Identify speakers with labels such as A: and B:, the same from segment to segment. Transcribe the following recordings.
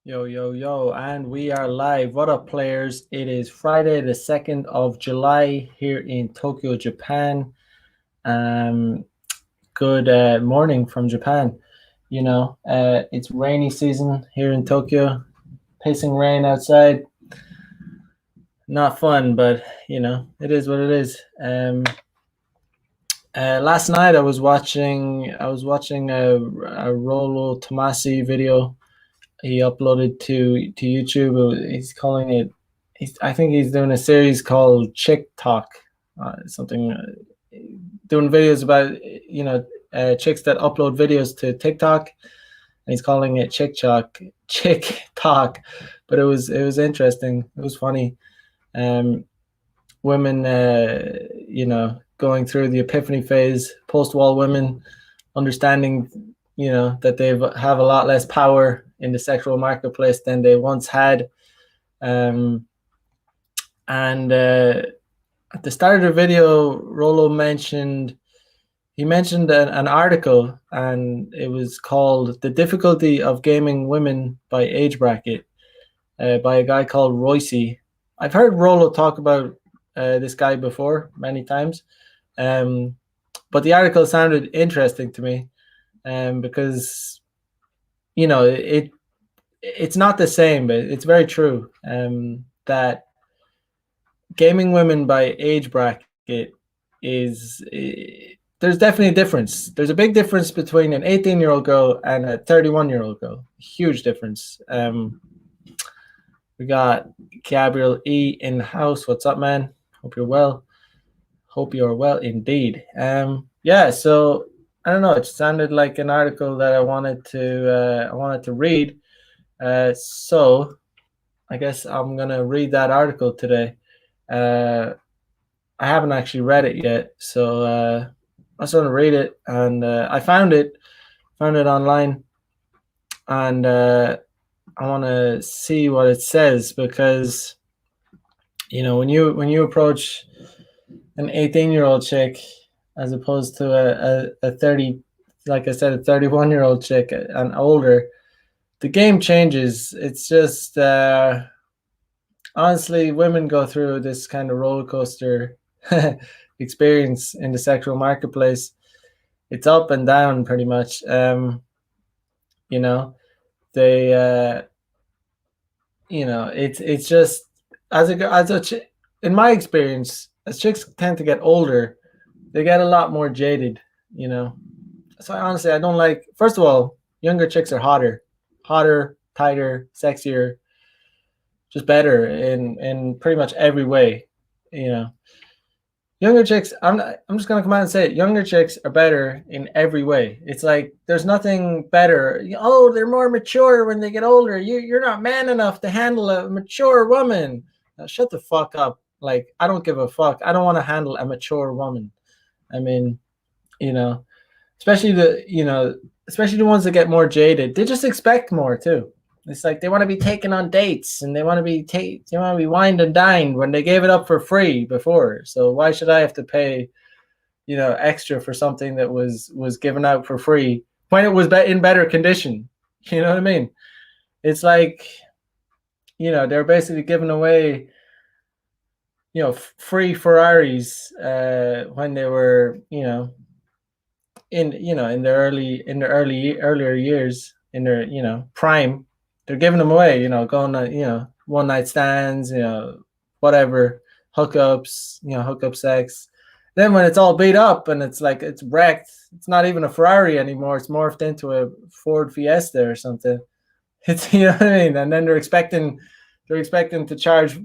A: Yo, yo, yo, and we are live. What up, players? It is Friday, the 2nd of July here in Tokyo, Japan. Um, Good morning from Japan. It's rainy season here in Tokyo, pissing rain outside. Not fun, but it is what it is. Last night I was watching a Rolo Tomasi video he uploaded to YouTube. He's calling it. I think he's doing a series called Chick Talk, something doing videos about chicks that upload videos to TikTok. And he's calling it Chick Talk, but it was interesting. It was funny. Um, Women, going through the epiphany phase, post-wall women, understanding, that they have a lot less power in the sexual marketplace than they once had. Um, and At the start of the video, Rolo mentioned an article, and it was called "The Difficulty of Gaming Women by Age Bracket" by a guy called Royce. I've heard Rolo talk about this guy before many times, um, but the article sounded interesting to me, because it's not the same, but it's very true, that gaming women by age bracket is there's definitely a difference. There's a big difference between an 18-year-old girl and a 31-year-old girl. Huge difference. We got Gabriel E in the house. What's up, man? Hope you're well. Hope you're well indeed. Yeah. So I don't know. It sounded like an article that I wanted to read. So I guess I'm gonna read that article today. Uh, I haven't actually read it yet, so I just want to read it, and I found it online, and I want to see what it says, because when you approach an 18-year-old chick as opposed to a 30, like I said, a 31-year-old chick and older, the game changes. It's just honestly, women go through this kind of roller coaster experience in the sexual marketplace. It's up and down pretty much. You know, they, it's just in my experience, as chicks tend to get older, they get a lot more jaded. You know, so honestly, I don't like. First of all, younger chicks are hotter, tighter, sexier, just better in pretty much every way. You know, younger chicks. I'm just gonna come out and say it. Younger chicks are better in every way. It's like there's nothing better. Oh, they're more mature when they get older. You're not man enough to handle a mature woman. Now, shut the fuck up. Like, I don't give a fuck. I don't want to handle a mature woman. I mean, you know, especially especially the ones that get more jaded. They just expect more too. It's like they want to be taken on dates, and they want to be wined and dined when they gave it up for free before. So why should I have to pay, extra for something that was given out for free when it was in better condition? You know what I mean? It's like, they're basically giving away, free Ferraris when they were, in their earlier years, in their prime. They're giving them away, going on, one night stands, whatever, hookup sex. Then when it's all beat up and it's like it's wrecked, it's not even a Ferrari anymore. It's morphed into a Ford Fiesta or something. It's you know what I mean. And then they're expecting to charge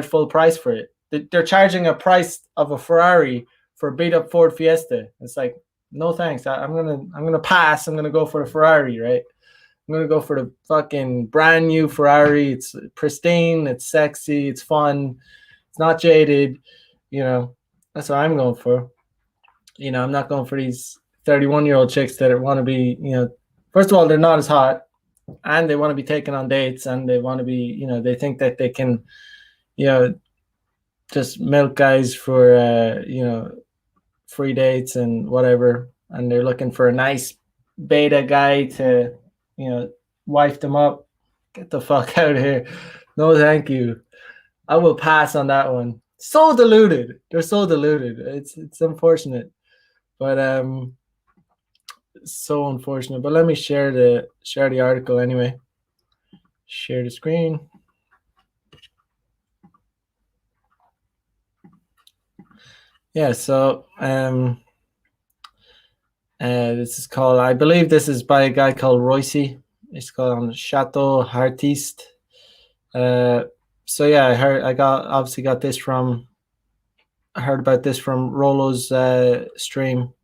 A: full price for it. They're charging a price of a Ferrari for a beat up Ford Fiesta. It's like, no thanks. I'm gonna pass. I'm gonna go for a Ferrari, right? I'm gonna go for the fucking brand new Ferrari. It's pristine. It's sexy. It's fun. It's not jaded. That's what I'm going for. I'm not going for these 31-year-old chicks that want to be. First of all, they're not as hot, and they want to be taken on dates, and they want to be. They think that they can, just milk guys for free dates and whatever, and they're looking for a nice beta guy to wife them up. Get the fuck out of here. No, thank you. I will pass on that one. So deluded. They're so deluded. It's unfortunate, but so unfortunate. But let me share the article anyway. Share the screen. Yeah. So this is called. I believe this is by a guy called Royce. It's called Chateau Hartiste. So yeah, I got this from. I heard about this from Rolo's stream.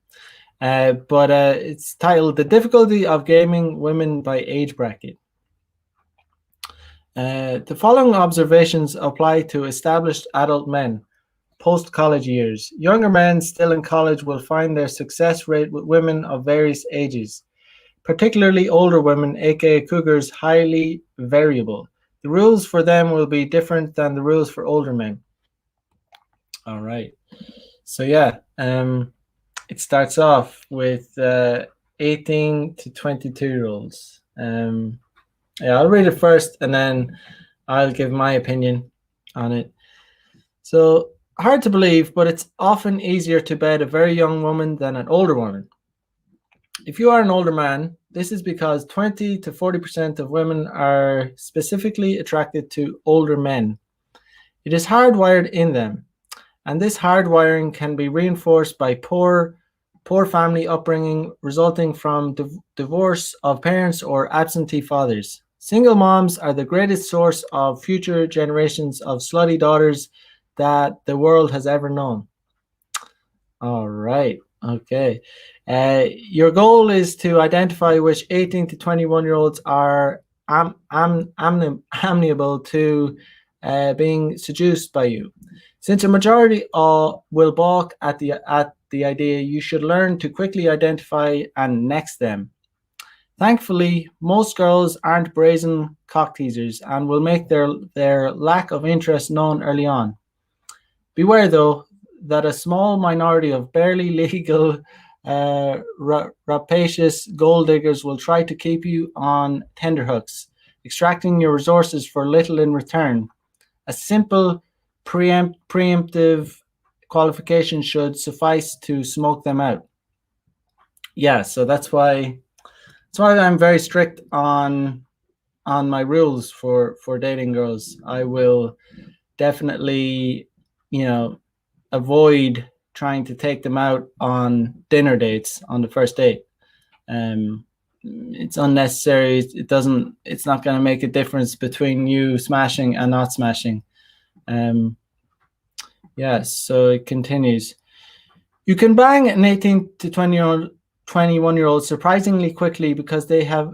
A: But it's titled "The Difficulty of Gaming Women by Age Bracket." The following observations apply to established adult men post-college years. Younger men still in college will find their success rate with women of various ages, particularly older women, aka cougars, highly variable. The rules for them will be different than the rules for older men. All right. So yeah, it starts off with 18 to 22-year-olds. Yeah, I'll read it first and then I'll give my opinion on it. So, hard to believe, but it's often easier to bed a very young woman than an older woman. If you are an older man, this is because 20 to 40% of women are specifically attracted to older men. It is hardwired in them, and this hardwiring can be reinforced by poor family upbringing resulting from divorce of parents or absentee fathers. Single moms are the greatest source of future generations of slutty daughters that the world has ever known. All right. Okay. Your goal is to identify which 18 to 21-year-olds are amenable to being seduced by you. Since a majority will balk at the idea, you should learn to quickly identify and next them. Thankfully, most girls aren't brazen cock teasers and will make their lack of interest known early on. Beware, though, that a small minority of barely legal rapacious gold diggers will try to keep you on tenterhooks, extracting your resources for little in return. A simple preemptive qualification should suffice to smoke them out. Yeah, so that's why I'm very strict on my rules for dating girls. I will definitely, avoid trying to take them out on dinner dates on the first date. It's unnecessary. It's not going to make a difference between you smashing and not smashing. Yeah, so it continues. You can bang an 18 to 21-year-old surprisingly quickly because they have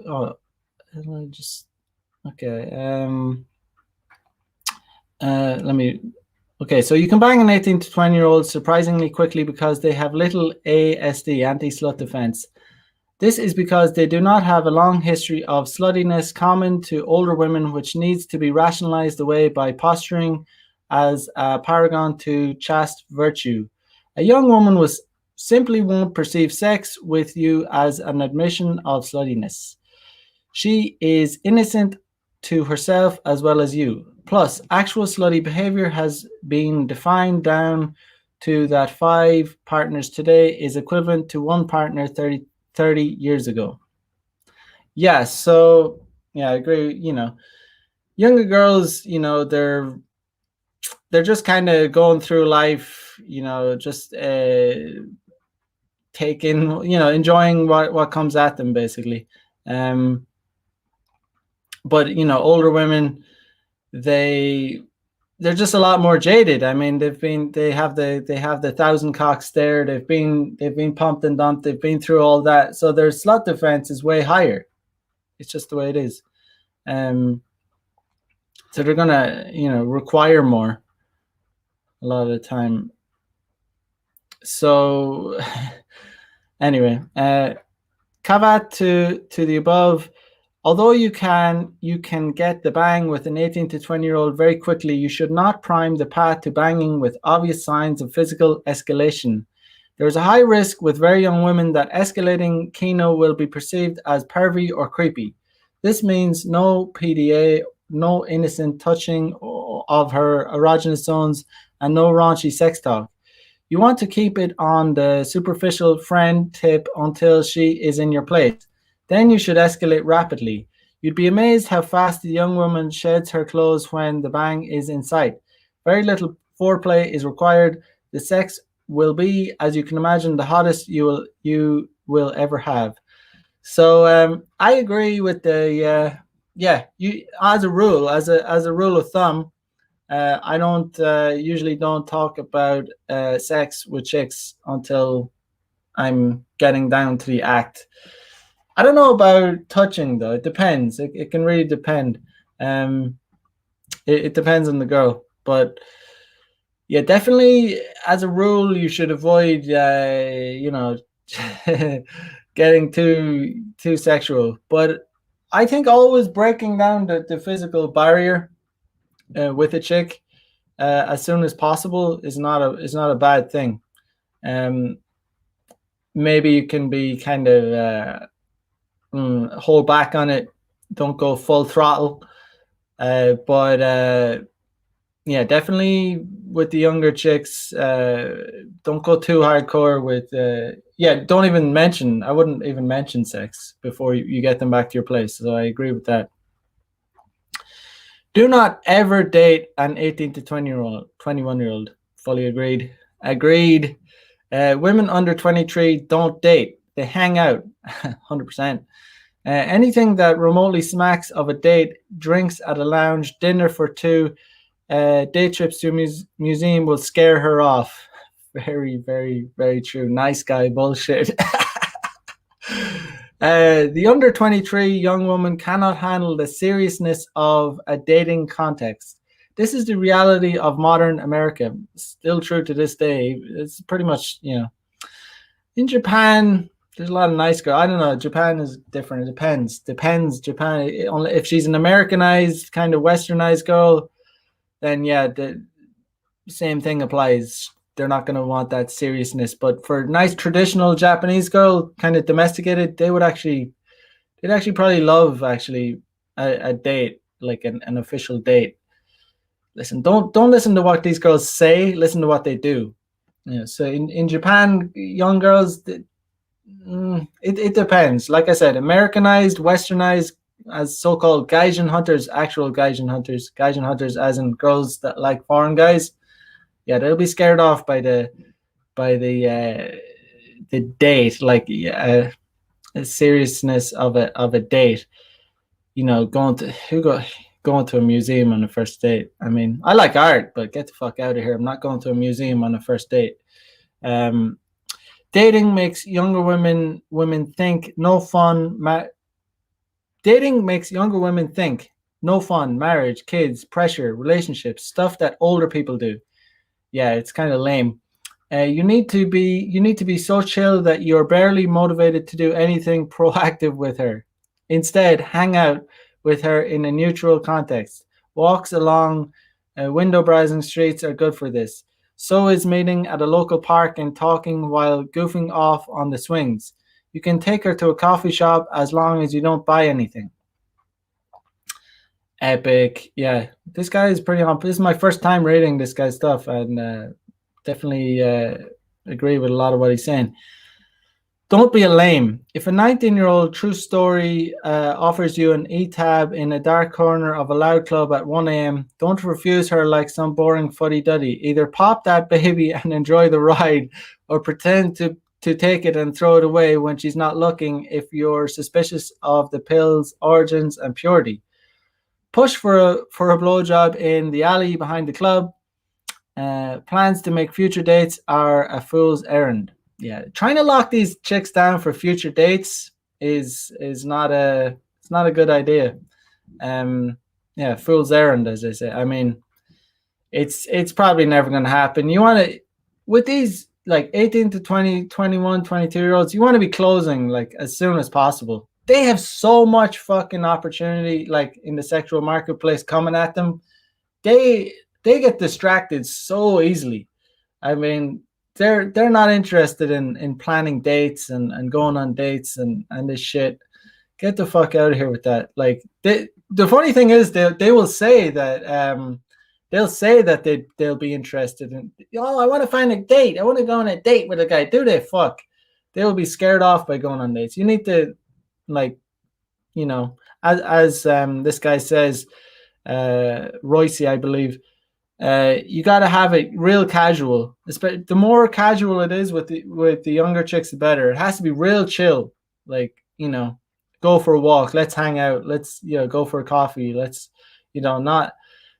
A: so you can bang an 18 to 20-year-old surprisingly quickly because they have little ASD, anti-slut defense. This is because they do not have a long history of sluttiness common to older women, which needs to be rationalized away by posturing as a paragon to chaste virtue. A young woman simply won't perceive sex with you as an admission of sluttiness. She is innocent to herself as well as you. Plus, actual slutty behavior has been defined down to that 5 partners today is equivalent to 1 partner 30 years ago. Yeah, so yeah, I agree. Younger girls, they're just kind of going through life, just taking, enjoying what comes at them, basically. But older women, they're just a lot more jaded. I mean, they have the 1,000 cocks there. They've been pumped and dumped. They've been through all that, so their slut defense is way higher. It's just the way it is. So they're gonna, require more a lot of the time. So anyway, caveat to the above. Although you can get the bang with an 18 to 20-year-old very quickly, you should not prime the path to banging with obvious signs of physical escalation. There is a high risk with very young women that escalating kino will be perceived as pervy or creepy. This means no PDA, no innocent touching of her erogenous zones, and no raunchy sex talk. You want to keep it on the superficial friend tip until she is in your place. Then you should escalate rapidly. You'd be amazed how fast the young woman sheds her clothes when the bang is in sight. Very little foreplay is required. The sex will be, as you can imagine, the hottest you will ever have. So I agree with the yeah. You as a rule, as a rule of thumb, I don't usually don't talk about sex with chicks until I'm getting down to the act. I don't know about touching though. It depends. It can really depend. Um, it depends on the girl, but yeah, definitely as a rule, you should avoid getting too sexual. But I think always breaking down the physical barrier with a chick as soon as possible is not a bad thing. Um, Maybe you can be kind of hold back on it, don't go full throttle. But yeah, definitely with the younger chicks, don't go too hardcore with. Yeah, don't even mention. I wouldn't even mention sex before you get them back to your place. So I agree with that. Do not ever date an 18 to 20-year-old, 21-year-old. Fully agreed. Agreed. Women under 23 don't date. They hang out. 100%. Anything that remotely smacks of a date, drinks at a lounge, dinner for two, day trips to a museum will scare her off. Very, very, very true. Nice guy bullshit. The under 23 young woman cannot handle the seriousness of a dating context. This is the reality of modern America. Still true to this day. It's pretty much, in Japan, there's a lot of nice girls. I don't know. Japan is different. It depends. Depends. Japan, only if she's an Americanized, kind of westernized girl, then yeah, the same thing applies. They're not going to want that seriousness. But for a nice traditional Japanese girl, kind of domesticated, they'd actually probably love actually a date, like an official date. Listen, don't listen to what these girls say. Listen to what they do. So in Japan, young girls, it depends. Like I said, Americanized, westernized, as so-called gaijin hunters, actual gaijin hunters, as in girls that like foreign guys. Yeah, they'll be scared off by the date, like the seriousness of a date. Going to a museum on a first date. I mean, I like art, but get the fuck out of here. I'm not going to a museum on a first date. Um, Dating makes younger women think no fun. Dating makes younger women think no fun, marriage, kids, pressure, relationships, stuff that older people do. Yeah, it's kind of lame. You need to be so chill that you're barely motivated to do anything proactive with her. Instead, hang out with her in a neutral context. Walks along window browsing streets are good for this. So is meeting at a local park and talking while goofing off on the swings. You can take her to a coffee shop as long as you don't buy anything. Epic. Yeah, this guy is pretty on. This is my first time reading this guy's stuff, and definitely agree with a lot of what he's saying. Don't be a lame. If a 19-year-old true story offers you an e-tab in a dark corner of a loud club at 1 a.m., don't refuse her like some boring fuddy-duddy. Either pop that baby and enjoy the ride, or pretend to take it and throw it away when she's not looking if you're suspicious of the pill's origins and purity. Push for a blowjob in the alley behind the club. Plans to make future dates are a fool's errand. Yeah, trying to lock these chicks down for future dates is not a good idea. Yeah, fool's errand, as they say. I mean, it's probably never going to happen. You want to, with these like 18 to 20, 21, 22 year olds, you want to be closing like as soon as possible. They have so much fucking opportunity, like in the sexual marketplace coming at them. They get distracted so easily. I mean, they're not interested in planning dates and going on dates and this shit. Get the fuck out of here with that. Like the funny thing is they will say that they'll say that they'll be interested in, oh, I want to find a date. I want to go on a date with a guy. Do they fuck? They will be scared off by going on dates. You need to, like, you know, as this guy says, Royce, I believe, you got to have it real casual. The more casual it is with the younger chicks, the better. It has to be real chill. Like, go for a walk. Let's hang out. Let's go for a coffee. Let's not.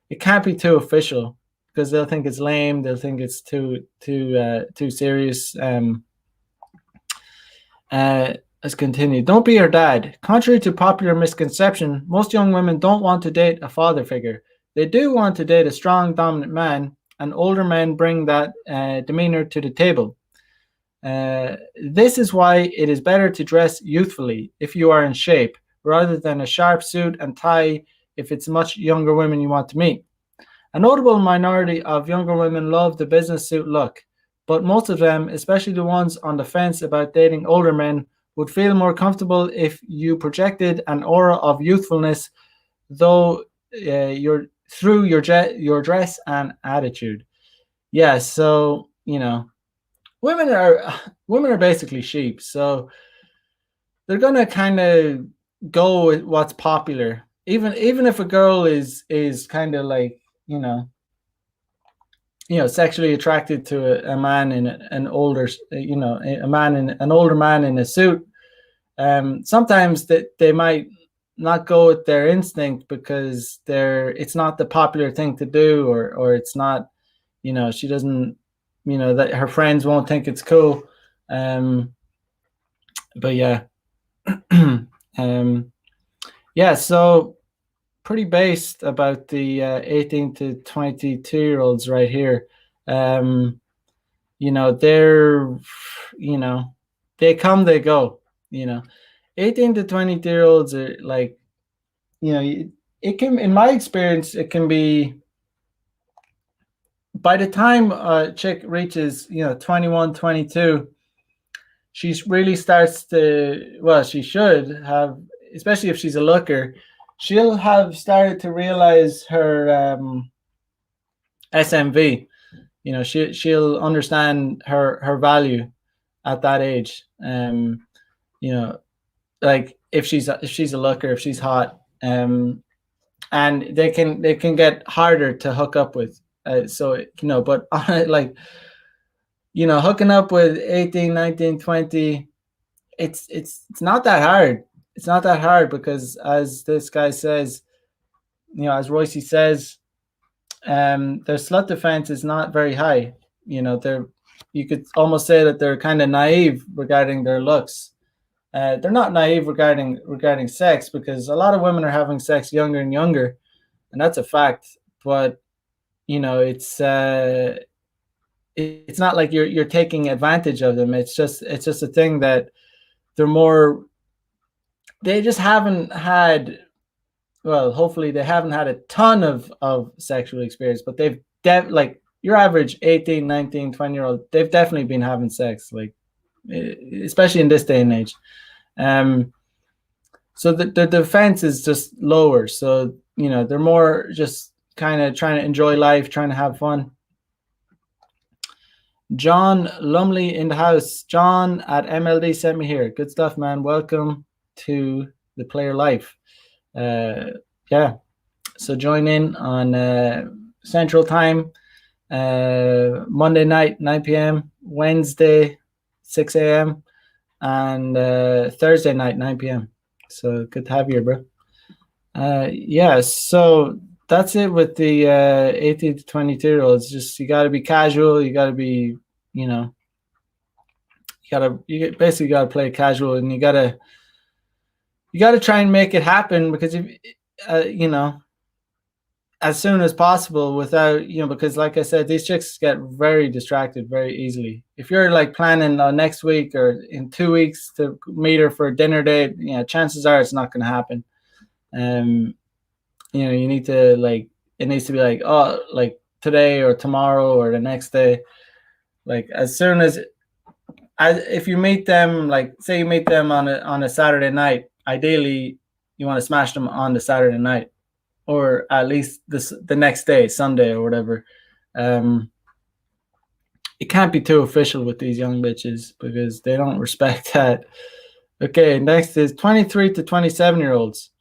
A: It can't be too official because they'll think it's lame. They'll think it's too serious. Let's continue. Don't be your dad. Contrary to popular misconception, most young women don't want to date a father figure. They do want to date a strong, dominant man, and older men bring that demeanor to the table. This is why it is better to dress youthfully if you are in shape, rather than a sharp suit and tie if it's much younger women you want to meet. A notable minority of younger women love the business suit look, but most of them, especially the ones on the fence about dating older men, would feel more comfortable if you projected an aura of youthfulness, though through your dress and attitude. Yeah, so women are basically sheep, so they're gonna kind of go with what's popular, even if a girl is kind of like sexually attracted to a man in an older an older man in a suit. Sometimes they might not go with their instinct because it's not the popular thing to do, or it's not, she doesn't, that her friends won't think it's cool. But yeah. Yeah, so pretty based about the 18 to 22-year-olds right here. They're, they come, they go. 18 to 22-year-olds are like, it can, in my experience, it can be, by the time a chick reaches 21, 22, she really starts to, well, she should have, especially if she's a looker, she'll have started to realize her SMV. She'll understand her value at that age. Like if she's a looker, if she's hot, and they can get harder to hook up with. But like, hooking up with 18, 19, 20, it's not that hard. It's not that hard because, as this guy says, as Royce says, their slut defense is not very high. You could almost say that they're kind of naive regarding their looks. They're not naive regarding sex, because a lot of women are having sex younger and younger, and that's a fact. But it's not like you're taking advantage of them. It's just a thing that they just haven't had, well, hopefully they haven't had a ton of sexual experience, but they've like your average 18, 19, 20-year-old, they've definitely been having sex, like, especially in this day and age. So the defense is just lower. So, they're more just kind of trying to enjoy life, trying to have fun. John Lumley in the house. John at MLD sent me here. Good stuff, man. Welcome to the Player Life. Yeah. So join in on Central Time, Monday night, 9 p.m., Wednesday, 6 a.m., and Thursday night, 9 p.m. So good to have you here, bro. Yeah, so that's it with the 18 to 22-year-olds. Just, you got to be casual. You got to be, you basically got to play casual, and you got to try and make it happen, because if as soon as possible, without, because like I said, these chicks get very distracted very easily. If you're like planning next week or in 2 weeks to meet her for a dinner date, chances are it's not going to happen. You need to, like, it needs to be like, oh, like today or tomorrow or the next day. Like, as soon as if you meet them, like say you meet them on a Saturday night, ideally you want to smash them on the Saturday night, or at least the next day, Sunday or whatever. It can't be too official with these young bitches because they don't respect that. Okay, next is 23 to 27-year-olds.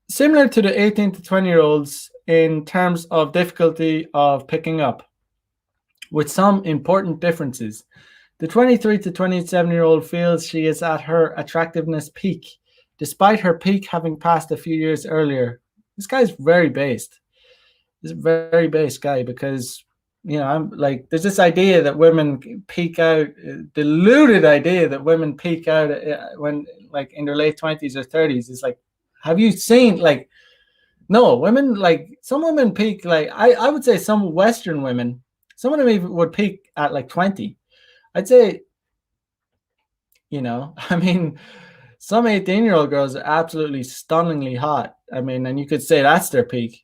A: Similar to the 18 to 20-year-olds in terms of difficulty of picking up, with some important differences. The 23 to 27-year-old feels she is at her attractiveness peak, despite her peak having passed a few years earlier. This guy's very based. This is a very based guy because, I'm like, there's this idea that women peak out, deluded idea that women peak out when, like, in their late 20s or 30s. It's like, have you seen, like, no, women, like, some women peak, like, I would say some Western women, some of them even would peak at like 20. I'd say, I mean, some 18-year-old girls are absolutely stunningly hot. I mean, and you could say that's their peak.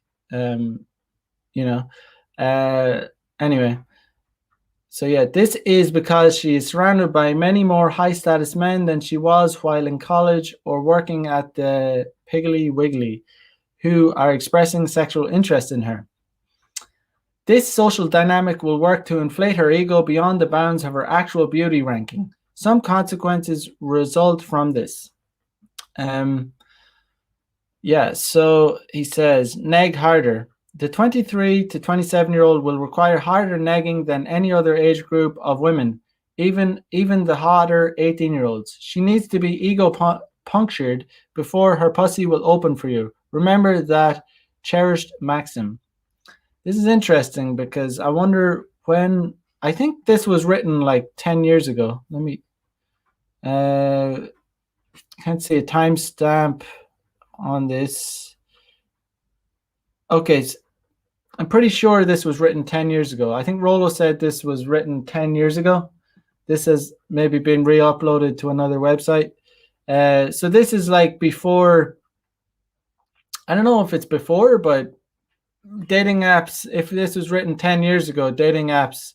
A: Anyway, so yeah, this is because she is surrounded by many more high status men than she was while in college or working at the Piggly Wiggly, who are expressing sexual interest in her. This social dynamic will work to inflate her ego beyond the bounds of her actual beauty ranking. Some consequences result from this. So he says, neg harder. The 23 to 27-year-old will require harder negging than any other age group of women, even the hotter 18-year-olds. She needs to be ego punctured before her pussy will open for you. Remember that cherished maxim. This is interesting because I wonder when, I think this was written like 10 years ago. Let me, can't see a timestamp on this. Okay, I'm pretty sure this was written 10 years ago. I think Rollo said this was written 10 years ago. This has maybe been re-uploaded to another website. So this is like before, I don't know if it's before, but dating apps, if this was written 10 years ago, dating apps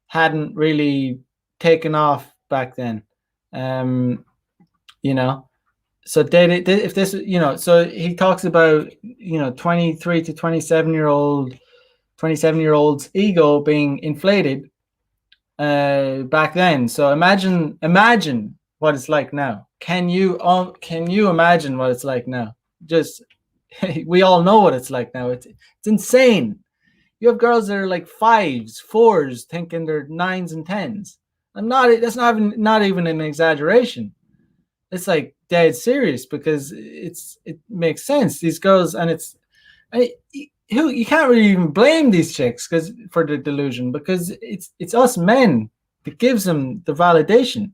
A: hadn't really taken off back then. So if this, so he talks about, 23 to 27-year-olds ego being inflated back then. So imagine what it's like now. Can you imagine what it's like now? Just, we all know what it's like now. It's insane. You have girls that are like 5s, 4s, thinking they're 9s and 10s. That's not even an exaggeration. It's like dead serious because it makes sense. These girls, and you can't really even blame these chicks for the delusion, because it's us men that gives them the validation.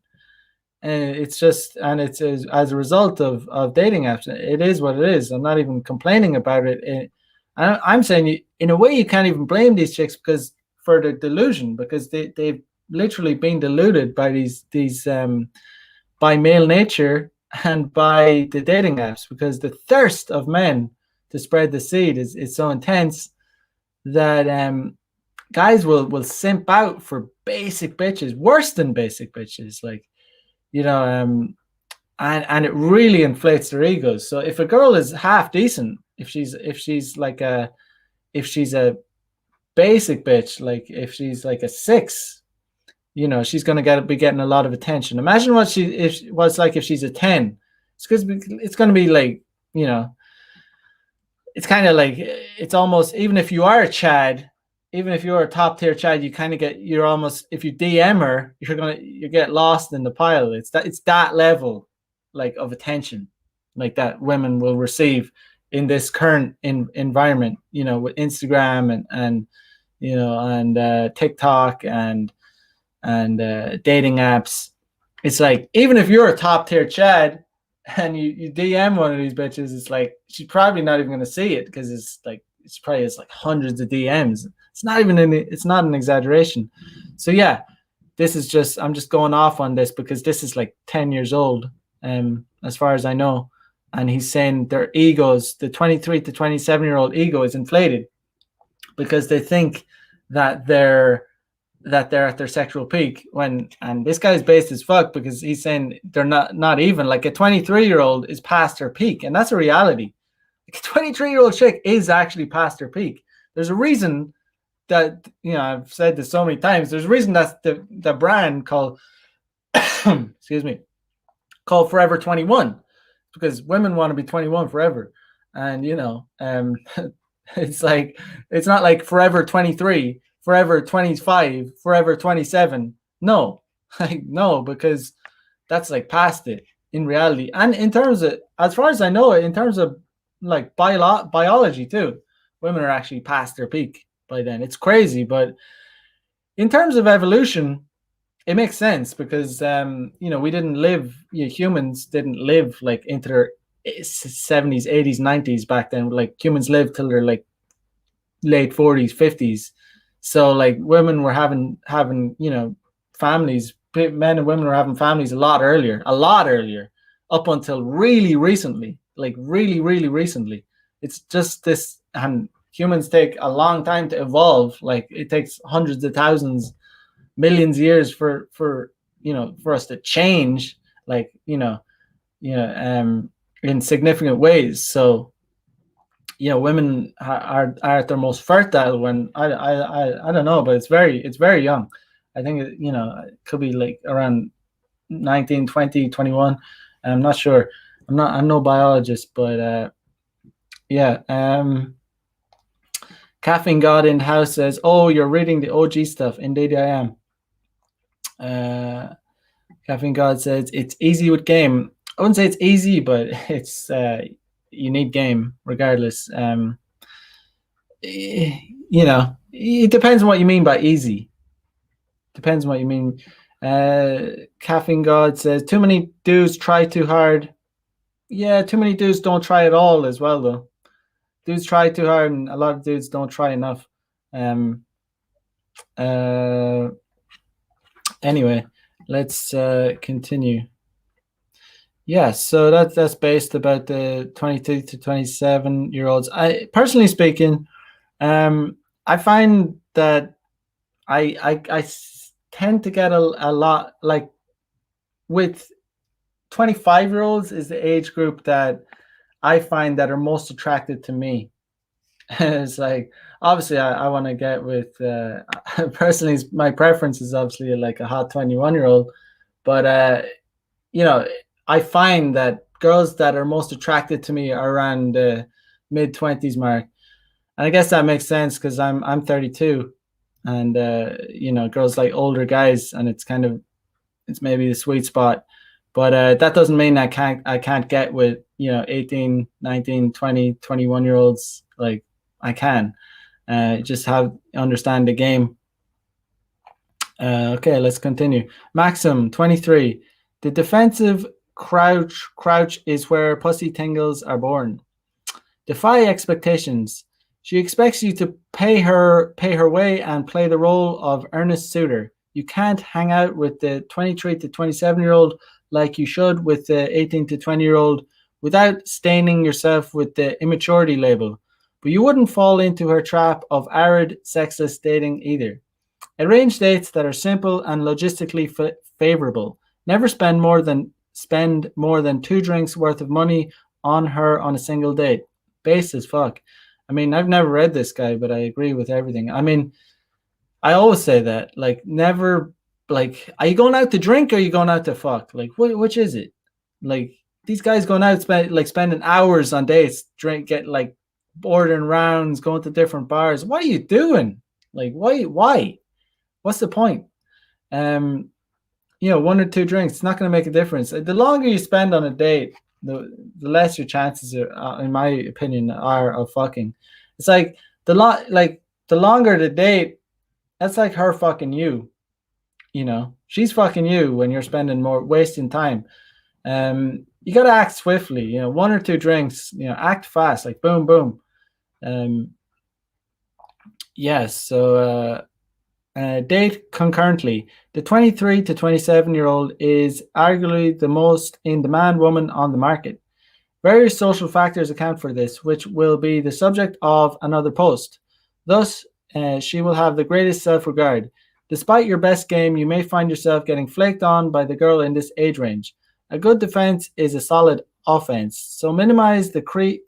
A: And it's just, and it's as a result of dating apps. It is what it is. I'm not even complaining about it. I'm saying, in a way, you can't even blame these chicks for the delusion, because they've literally been deluded by these by male nature and by the dating apps, because the thirst of men to spread the seed is so intense that guys will simp out for basic bitches, worse than basic bitches, like, and it really inflates their egos. So if a girl is half decent, if she's a basic bitch, like if she's like a 6, she's gonna be getting a lot of attention. Imagine what it's like if she's a 10. It's gonna be like, it's kind of like, it's almost, even if you are a Chad, even if you're a top tier Chad, you kind of you're almost, if you DM her, you get lost in the pile. It's that level, like, of attention, like, that women will receive in this current environment, with Instagram and TikTok and dating apps. It's like, even if you're a top tier Chad and you DM one of these bitches, it's like, she's probably not even going to see it, because it's probably like hundreds of DMs. It's not an exaggeration. So yeah, this is just, I'm just going off on this because this is like 10 years old, as far as I know. And he's saying their egos, the 23 to 27-year-old ego, is inflated because they think that they're that they're at their sexual peak when, and this guy's based as fuck because he's saying they're not even, like a 23-year-old is past her peak, and that's a reality. Like a 23-year-old chick is actually past her peak. There's a reason that, I've said this so many times. There's a reason that's the brand called excuse me, called Forever 21, because women want to be 21 forever. And it's like, it's not like forever 23, forever 25, forever 27. No. Like, no, because that's like past it in reality. And in terms of, as far as I know, in terms of like biology too, women are actually past their peak by then. It's crazy, but in terms of evolution, it makes sense because we didn't live, humans didn't live like into their 70s, 80s, 90s back then. Like, humans lived till their like late 40s, 50s. So like, women were having families. Men and women were having families a lot earlier, up until really recently. Like, really, really recently. It's just this, and humans take a long time to evolve. Like, it takes hundreds of thousands, millions of years for for us to change, like, in significant ways. So women are at their most fertile when, I don't know, but it's very young. I think it could be like around 19, 20, 21. I'm not sure. I'm no biologist, but yeah. Caffeine God in house says, "Oh, you're reading the OG stuff." Indeed, I am. Caffeine God says it's easy with game. I wouldn't say it's easy, but it's you need game regardless. It depends on what you mean by easy. Depends on what you mean. Caffeine God says too many dudes try too hard. Yeah, too many dudes don't try at all as well, though. Dudes try too hard, and a lot of dudes don't try enough. Anyway, let's continue. Yeah, so that's based about the 22 to 27-year-olds. I personally speaking, I find that I tend to get a lot, like, with 25-year-olds is the age group that I find that are most attracted to me. It's like, obviously I want to get with personally, my preference is obviously like a hot 21-year-old, but I find that girls that are most attracted to me are around the mid 20s mark. And I guess that makes sense because I'm 32, and girls like older guys, and it's maybe the sweet spot. But that doesn't mean I can't get with 18, 19, 20, 21-year-olds. Like, I can just understand the game. Okay, let's continue. Maxim 23. The defensive crouch is where pussy tingles are born. Defy expectations. She expects you to pay her way and play the role of earnest suitor. You can't hang out with the 23 to 27-year-old like you should with the 18 to 20-year-old without staining yourself with the immaturity label. But you wouldn't fall into her trap of arid, sexless dating either. Arrange dates that are simple and logistically favorable. Never spend more than 2 drinks worth of money on her on a single date. Base as fuck. I mean, I've never read this guy, but I agree with everything. I mean, I always say that, like, never, like, are you going out to drink or are you going out to fuck? Like, which is it? Like, these guys going out spending hours on dates, get like ordering rounds, going to different bars. What are you doing? Like, why? What's the point? 1 or 2 drinks, it's not going to make a difference. The longer you spend on a date, the less your chances are, in my opinion, are of fucking. It's like the longer the date, that's like her fucking you. She's fucking you when you're spending more, wasting time. You got to act swiftly. 1 or 2 drinks. Act fast, like boom, boom. Yes. So date concurrently. The 23 to 27-year-old is arguably the most in-demand woman on the market. Various social factors account for this, which will be the subject of another post. Thus, she will have the greatest self-regard. Despite your best game, you may find yourself getting flaked on by the girl in this age range. A good defense is a solid offense. So minimize the creep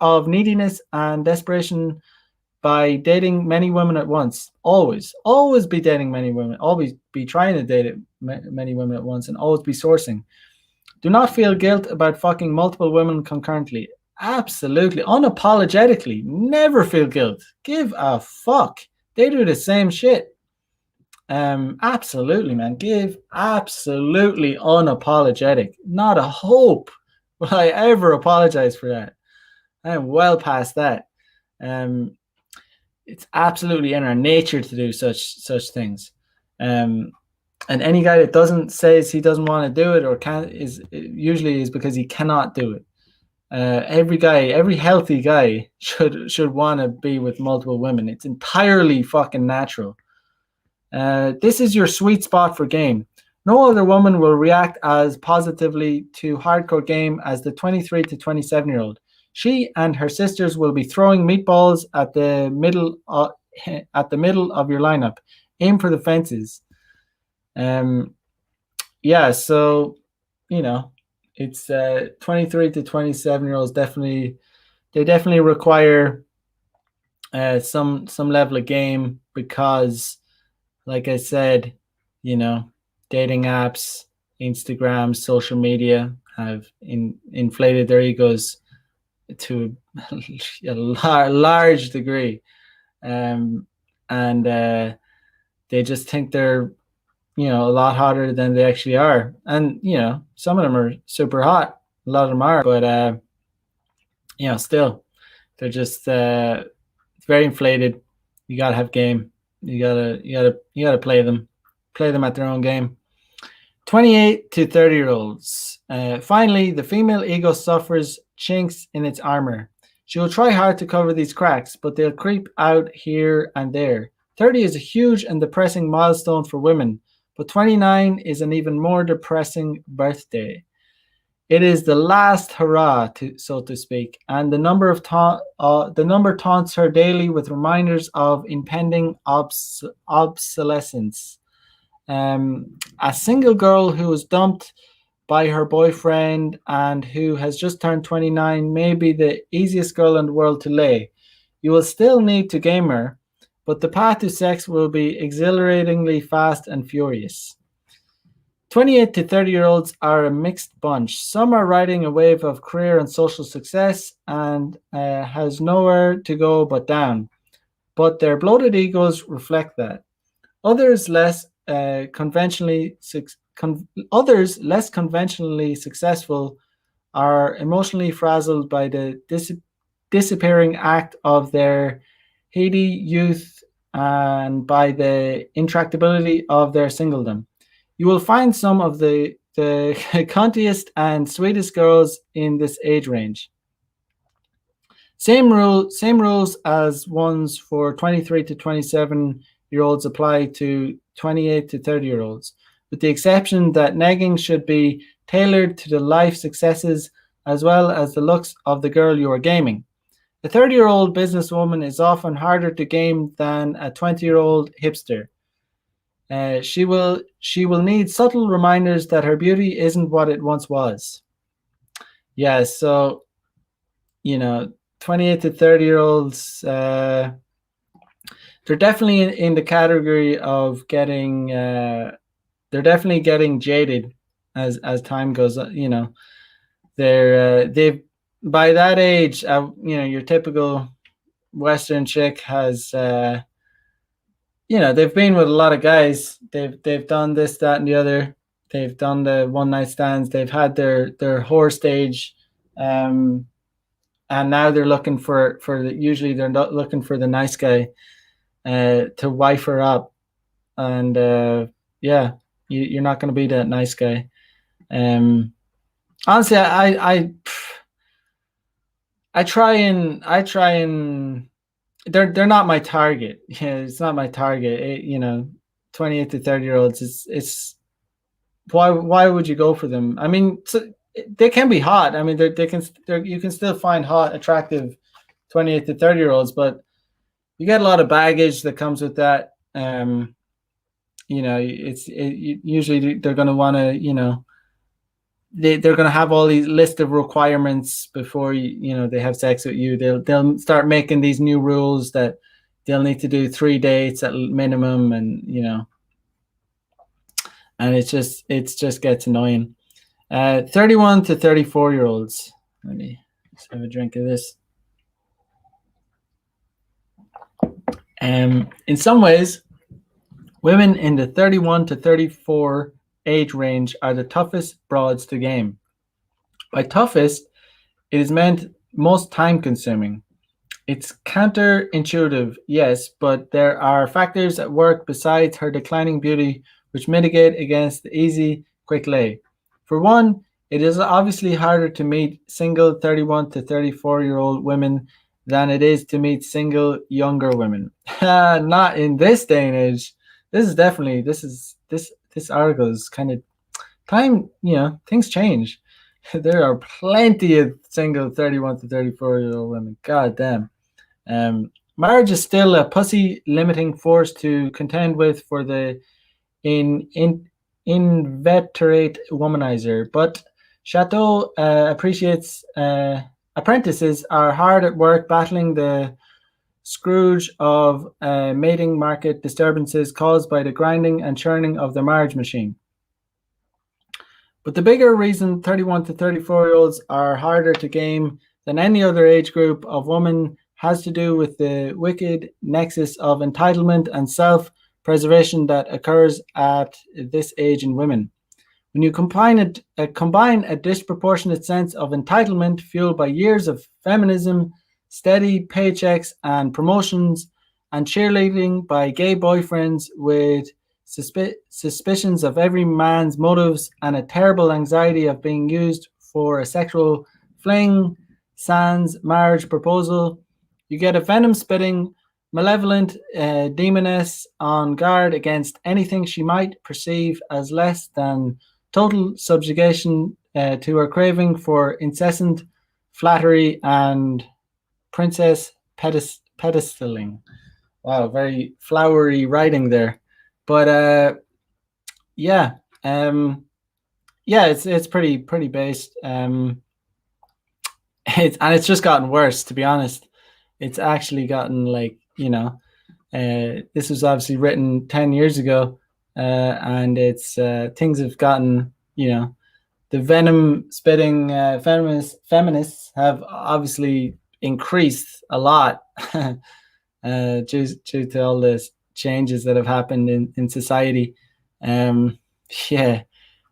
A: of neediness and desperation by dating many women at once. Always be dating many women. Always be trying to date many women at once, and always be sourcing. Do not feel guilt about fucking multiple women concurrently. Absolutely, unapologetically, never feel guilt. Give a fuck. They do the same shit. Absolutely, man. Give absolutely unapologetic. Not a hope will I ever apologize for that. I am well past that. It's absolutely in our nature to do such things. And any guy that doesn't says he doesn't want to do it or can't is usually is because he cannot do it. Every healthy guy should want to be with multiple women. It's entirely fucking natural. This is your sweet spot for game. No other woman will react as positively to hardcore game as the 23 to 27-year-old. She and her sisters will be throwing meatballs at the middle of your lineup. Aim for the fences. Yeah, so it's 23 to 27-year-olds definitely require some level of game because, like I said, dating apps, Instagram, social media have inflated their egos to a large degree, and they just think they're a lot hotter than they actually are. And some of them are super hot, a lot of them are, but still they're just very inflated. You gotta have game. You gotta play them at their own game. 28 to 30-year-olds. Finally, the female ego suffers chinks in its armor. She will try hard to cover these cracks, but they'll creep out here and there. 30 is a huge and depressing milestone for women, but 29 is an even more depressing birthday. It is the last hurrah, so to speak, and the number taunts her daily with reminders of impending obsolescence. A single girl who was dumped by her boyfriend and who has just turned 29 may be the easiest girl in the world to lay. You will still need to game her, but the path to sex will be exhilaratingly fast and furious. 28 to 30-year-olds are a mixed bunch. Some are riding a wave of career and social success and has nowhere to go but down, but their bloated egos reflect that. Others less conventionally successful are emotionally frazzled by the disappearing act of their heady youth and by the intractability of their singledom. You will find some of the cuntiest and sweetest girls in this age range. Same rules as ones for 23 to 27-year-olds apply to 28 to 30-year-olds, with the exception that negging should be tailored to the life successes as well as the looks of the girl you are gaming. A 30-year-old businesswoman is often harder to game than a 20-year-old hipster. She will need subtle reminders that her beauty isn't what it once was. Yeah, so 28 to 30-year-olds, they're definitely in the category of getting. They're definitely getting jaded as time goes. They've by that age. Your typical Western chick has. They've been with a lot of guys. They've done this, that, and the other. They've done the one night stands. They've had their whore stage, and now they're looking for usually they're not looking for the nice guy to wife her up, and you're not going to be that nice guy. Honestly, I try and they're not my target. Yeah, it's not my target. 28 to 30-year-olds. It's why would you go for them? I mean, they can be hot. I mean, you can still find hot, attractive 28 to 30-year-olds, but you get a lot of baggage that comes with that. Um, usually they're going to want to, they're going to have all these list of requirements before they have sex with you. They'll start making these new rules that they'll need to do 3 dates at minimum, and and it just gets annoying. 31 to 34-year-olds. Let me just have a drink of this. In some ways, women in the 31 to 34 age range are the toughest broads to game. By toughest, it is meant most time-consuming. It's counterintuitive, yes, but there are factors at work besides her declining beauty which mitigate against the easy, quick lay. For one, it is obviously harder to meet single 31 to 34-year-old women than it is to meet single younger women. Not in this day and age. This article is kind of time, things change. There are plenty of single 31 to 34-year-old women. God damn. Marriage is still a pussy limiting force to contend with for the inveterate womanizer, but Chateau appreciates apprentices are hard at work battling the scourge of mating market disturbances caused by the grinding and churning of the marriage machine. But the bigger reason 31 to 34-year-olds are harder to game than any other age group of women has to do with the wicked nexus of entitlement and self-preservation that occurs at this age in women. When you combine a disproportionate sense of entitlement fueled by years of feminism, steady paychecks and promotions, and cheerleading by gay boyfriends with suspicions of every man's motives and a terrible anxiety of being used for a sexual fling, sans marriage proposal, you get a venom-spitting, malevolent demoness on guard against anything she might perceive as less than total subjugation to her craving for incessant flattery and princess pedestaling. Wow, very flowery writing there. But it's pretty based. It's just gotten worse, to be honest. It's actually gotten this was obviously written 10 years ago, and it's things have gotten, the venom spitting feminists have obviously increased a lot due to all the changes that have happened in society.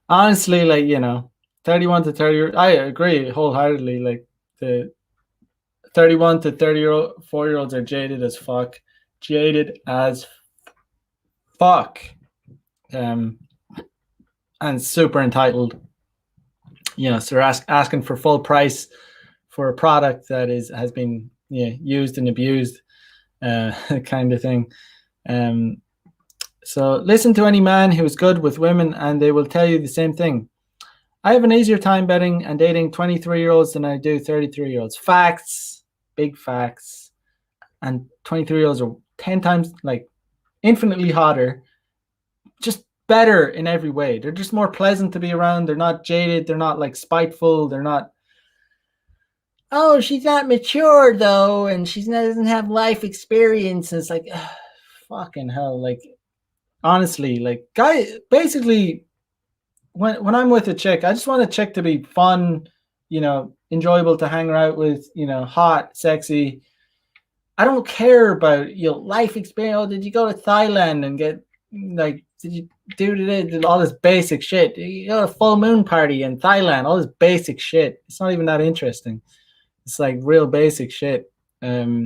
A: Honestly, 31 to 30, I agree wholeheartedly. Like the 31 to 34-year-olds are jaded as fuck. And super entitled. So they're asking for full price for a product that has been used and abused, kind of thing. So listen to any man who is good with women and they will tell you the same thing. I have an easier time betting and dating 23-year-olds than I do 33-year-olds. Facts, big facts. And 23-year-olds are 10 times, infinitely hotter, just better in every way. They're just more pleasant to be around. They're not jaded. They're not spiteful. They're not, oh, she's not mature though, and she doesn't have life experience. And it's fucking hell. Honestly, guy, basically, when I'm with a chick, I just want a chick to be fun, enjoyable to hang out with, hot, sexy. I don't care about your life experience. Oh, did you go to Thailand and get did you do all this basic shit? You go to a full moon party in Thailand, all this basic shit. It's not even that interesting. It's real basic shit. Yeah.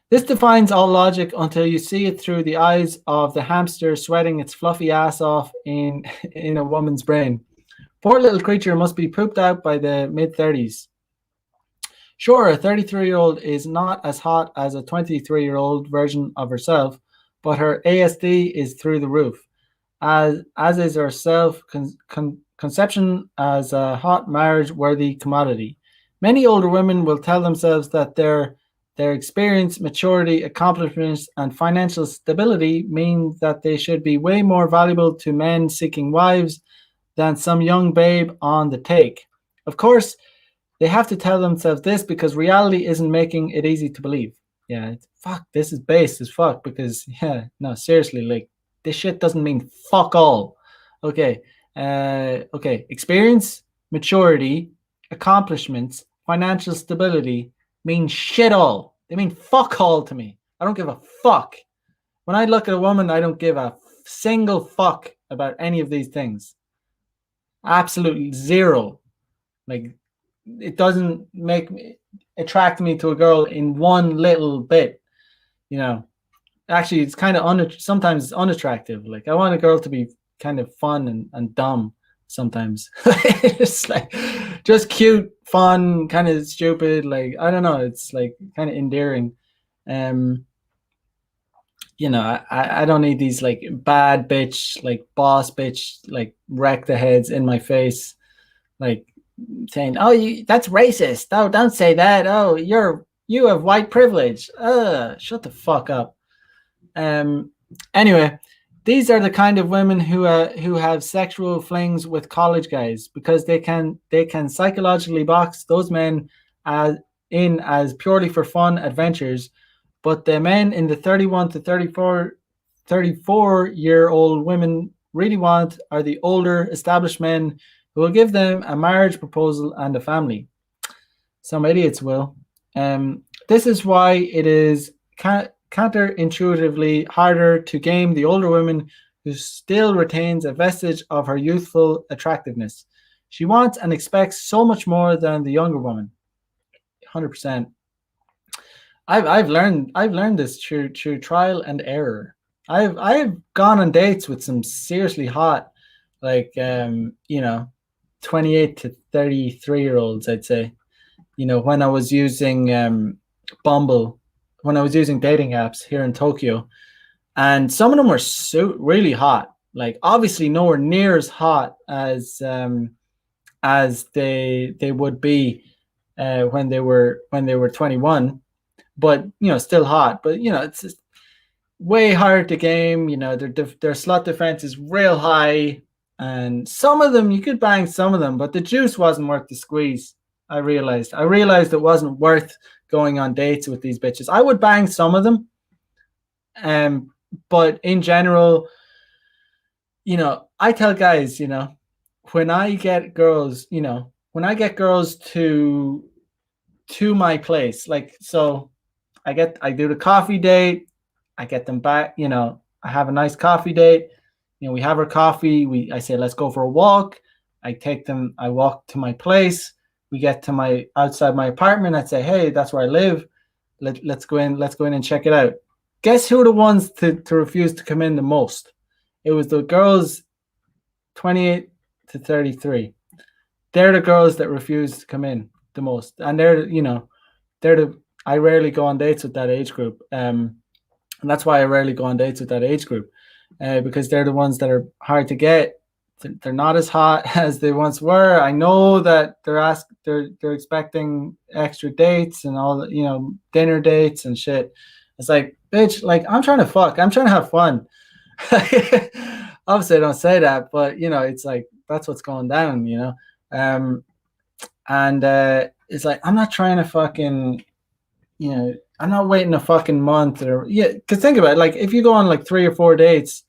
A: This defines all logic until you see it through the eyes of the hamster sweating its fluffy ass off in a woman's brain. Poor little creature must be pooped out by the mid-30s. Sure, a 33-year-old is not as hot as a 23-year-old version of herself, but her ASD is through the roof, as is her self-conception as a hot marriage-worthy commodity. Many older women will tell themselves that their Their experience, maturity, accomplishments, and financial stability mean that they should be way more valuable to men seeking wives than some young babe on the take. Of course, they have to tell themselves this because reality isn't making it easy to believe. Yeah, fuck, this is based as fuck because, yeah, no, seriously, like, this shit doesn't mean fuck all. Okay, okay, experience, maturity, accomplishments, financial stability mean shit all. They mean fuck all to me. I don't give a fuck. When I look at a woman, I don't give a single fuck about any of these things. Absolutely zero. Like, it doesn't make me attract me to a girl in one little bit. You know, actually, it's kind of sometimes it's unattractive. Like, I want a girl to be kind of fun and dumb sometimes. It's like just cute, fun, kind of stupid. Like, I don't know. It's like kind of endearing. Um, I don't need these like bad bitch, like boss bitch, like wreck the heads in my face, like saying, "Oh, that's racist. Oh, don't say that. Oh, you have white privilege. Shut the fuck up." Um. Anyway, these are the kind of women who have sexual flings with college guys because they can psychologically box those men as as purely for fun adventures, but the men in the 31 to 34-year-old women really want are the older established men who will give them a marriage proposal and a family. Some idiots will. This is why it is counterintuitively harder to game the older woman who still retains a vestige of her youthful attractiveness. She wants and expects so much more than the younger woman. 100%. I've learned this through trial and error. I've gone on dates with some seriously hot, like 28 to 33 year olds, I'd say. When I was using Bumble, when I was using dating apps here in Tokyo, and some of them were really hot. Like, obviously nowhere near as hot as they would be when they were 21, but still hot. But it's just way hard to game. Their slot defense is real high, and some of them you could bang some of them, but the juice wasn't worth the squeeze. I realized it wasn't worth going on dates with these bitches. I would bang some of them, but in general, I tell guys, when I get girls, to my place, like, so I do the coffee date, I get them back, I have a nice coffee date, we have our coffee, I say let's go for a walk, I walk to my place, we get to my outside my apartment, I'd say, hey, that's where I live, let's go in and check it out. Guess who are the ones to refuse to come in the most? It was the girls 28 to 33. They're the girls that refuse to come in the most, and I rarely go on dates with that age group. And that's why I rarely go on dates with that age group, because they're the ones that are hard to get. They're not as hot as they once were. I know that they're expecting extra dates and all the, dinner dates and shit. It's like, bitch, like, I'm trying to fuck. I'm trying to have fun. Obviously, I don't say that, but it's like that's what's going down. And it's like, I'm not trying to fucking, I'm not waiting a fucking month because think about it. Like, if you go on like 3 or 4 dates,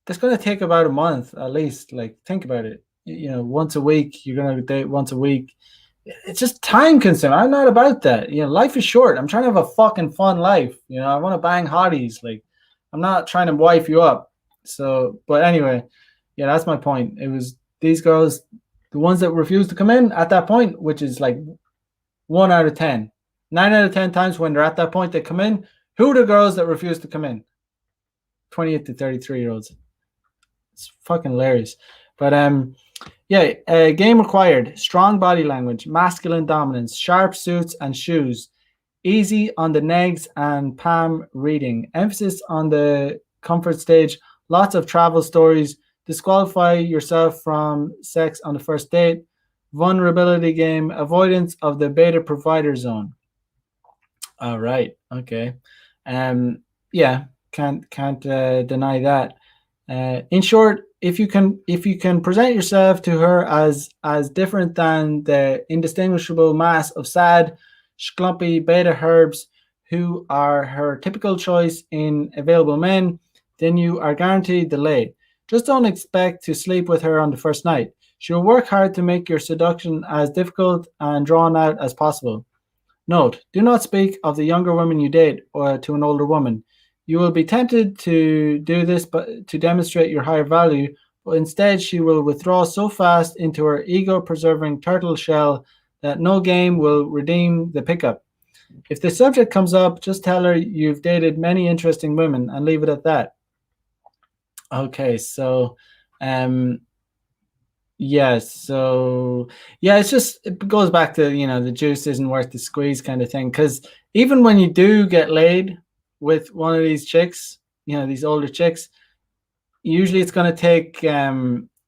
A: that's going to take about a month at least. Like, think about it. Once a week, you're going to date once a week. It's just time consuming. I'm not about that. Life is short. I'm trying to have a fucking fun life. I want to bang hotties. Like, I'm not trying to wife you up. So, but anyway, yeah, that's my point. It was these girls, the ones that refused to come in at that point, which is like 1 out of 10. 9 out of 10 times when they're at that point, they come in. Who are the girls that refuse to come in? 28 to 33-year-olds. It's fucking hilarious. But yeah, game required: strong body language, masculine dominance, sharp suits and shoes, easy on the negs and palm reading, emphasis on the comfort stage, lots of travel stories, disqualify yourself from sex on the first date, vulnerability game, avoidance of the beta provider zone. All right. Okay. Um. Yeah. Can't deny that. In short, if you can present yourself to her as different than the indistinguishable mass of sad, schlumpy beta herbs who are her typical choice in available men, then you are guaranteed delay. Just don't expect to sleep with her on the first night. She will work hard to make your seduction as difficult and drawn out as possible. Note: do not speak of the younger women you date or to an older woman. You will be tempted to do this but to demonstrate your higher value, but instead she will withdraw so fast into her ego-preserving turtle shell that no game will redeem the pickup. If the subject comes up, just tell her you've dated many interesting women and leave it at that. Okay, so um yeah, it's just it goes back to the juice isn't worth the squeeze kind of thing. Because even when you do get laid with one of these chicks, these older chicks, usually it's going to take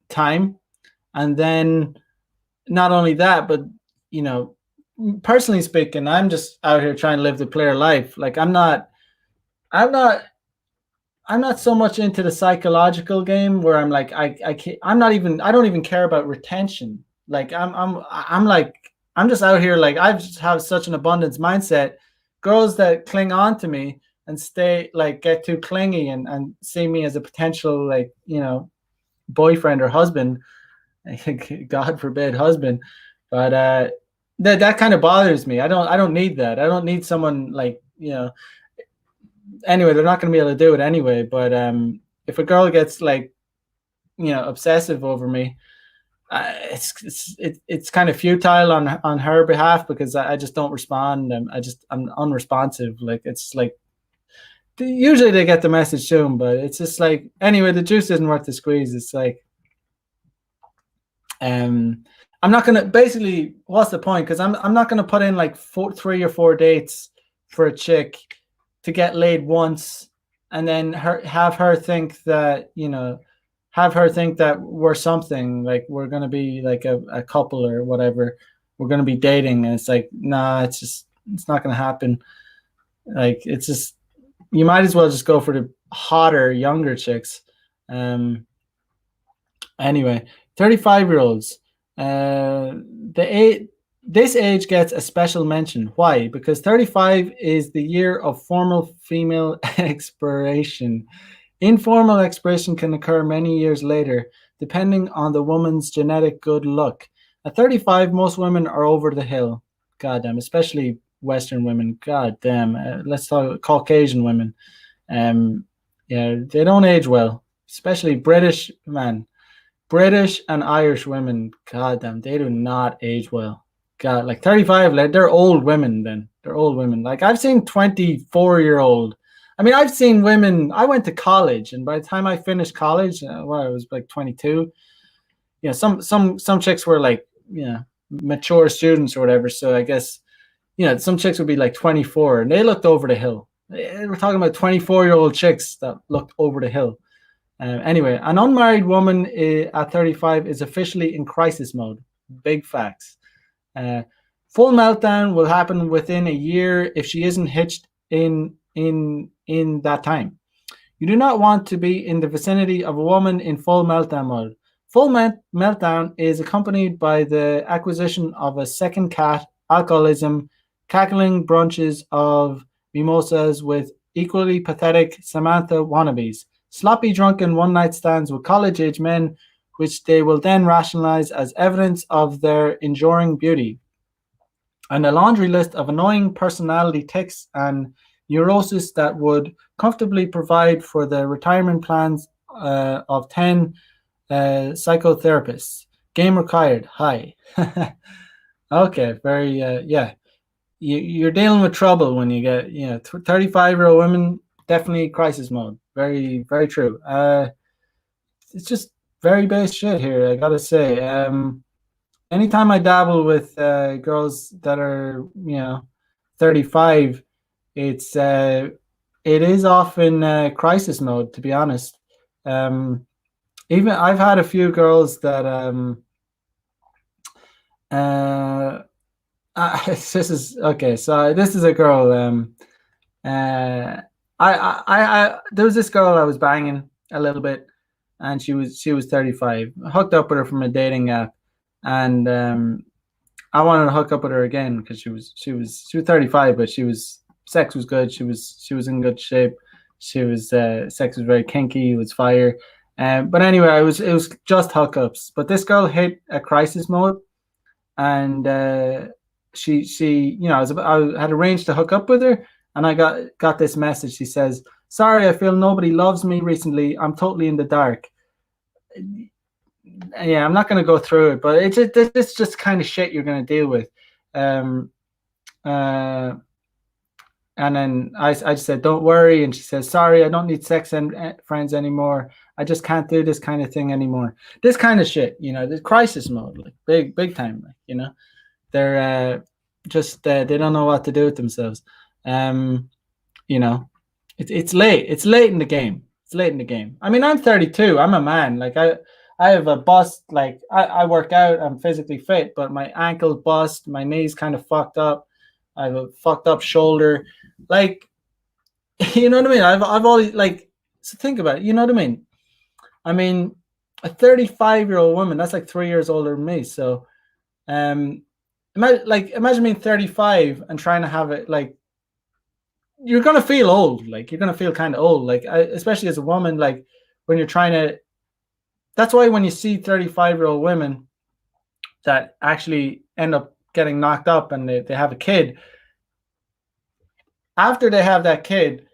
A: time, and then not only that, but you know, personally speaking, I'm just out here trying to live the player life. Like I'm not I'm not so much into the psychological game where I'm like I can't, I don't even care about retention. Like I'm like I'm just out here like I just have such an abundance mindset. Girls that cling on to me and stay like get too clingy and see me as a potential like boyfriend or husband. God forbid husband, but that kind of bothers me. I don't need that. I don't need someone like anyway, they're not going to be able to do it anyway. But if a girl gets like obsessive over me, it's kind of futile on her behalf because I just don't respond. I'm unresponsive. Like it's like usually they get the message soon, but it's just like anyway, the juice isn't worth the squeeze. It's like um. I'm not gonna basically. What's the point? Because I'm not gonna put in like 3 or 4 dates for a chick to get laid once and then have her think that we're something like we're gonna be like a couple or whatever, we're gonna be dating, and it's like nah, it's not gonna happen. Like it's just you might as well just go for the hotter younger chicks. um Anyway, 35-year-olds. The age, this age gets a special mention. Why? Because 35 is the year of formal female expiration. Informal expiration can occur many years later, depending on the woman's genetic good luck. At 35, most women are over the hill. God damn, especially Western women. God damn. Let's talk Caucasian women. Yeah, they don't age well, especially British man. British and Irish women, god damn, they do not age well. God, like 35, like they're old women then. They're old women. Like I've seen 24-year-old. I mean, I've seen women. I went to college, and by the time I finished college, well, I was like 22. Some chicks were like, mature students or whatever. So I guess, some chicks would be like 24 and they looked over the hill. We're talking about 24-year-old chicks that looked over the hill. Anyway, an unmarried woman at 35 is officially in crisis mode. Big facts. Uh, Full meltdown will happen within a year if she isn't hitched in that time. You do not want to be in the vicinity of a woman in full meltdown mode. Full meltdown is accompanied by the acquisition of a second cat, alcoholism, cackling brunches of mimosas with equally pathetic Samantha wannabes, sloppy drunken one night stands with college age men, which they will then rationalize as evidence of their enduring beauty, and a laundry list of annoying personality tics and neurosis that would comfortably provide for the retirement plans of 10 psychotherapists. Game required. Hi. Okay, very, yeah. You're dealing with trouble when you get 35-year-old women. Definitely crisis mode. Very, very true. It's just very base shit here, I gotta say. Anytime I dabble with girls that are 35, it is often crisis mode, to be honest. Even I've had a few girls that uh, this is okay. So this is a girl. Uh, there was this girl I was banging a little bit, and she was 35. I hooked up with her from a dating app, and I wanted to hook up with her again because she was 35, but sex was good. She was in good shape. She was sex was very kinky. It was fire. But anyway, it was just hookups. But this girl hit a crisis mode, and she I had arranged to hook up with her, and I got this message. She says, "Sorry, I feel nobody loves me recently. I'm totally in the dark." Yeah, I'm not going to go through it, but it's just kind of shit you're going to deal with. Um, uh, and then I just said, "Don't worry," and she says, "Sorry, I don't need sex and friends anymore. I just can't do this kind of thing anymore." This kind of shit, the crisis mode, like big time, like they're just they don't know what to do with themselves. Um, you know, it's late. It's late in the game. It's late in the game. I mean, I'm 32. I'm a man. Like I have a bust. Like I work out. I'm physically fit, but my ankle bust. My knees kind of fucked up. I have a fucked up shoulder. Like, you know what I mean? I've always like. So think about it. You know what I mean? I mean, a 35-year-old woman. That's like 3 years older than me. So, um, imagine being 35 and trying to have it like you're gonna feel old. Like you're gonna feel kind of old. Like especially as a woman, like when you're trying to. That's why when you see 35-year-old women that actually end up getting knocked up and they have a kid, after they have that kid,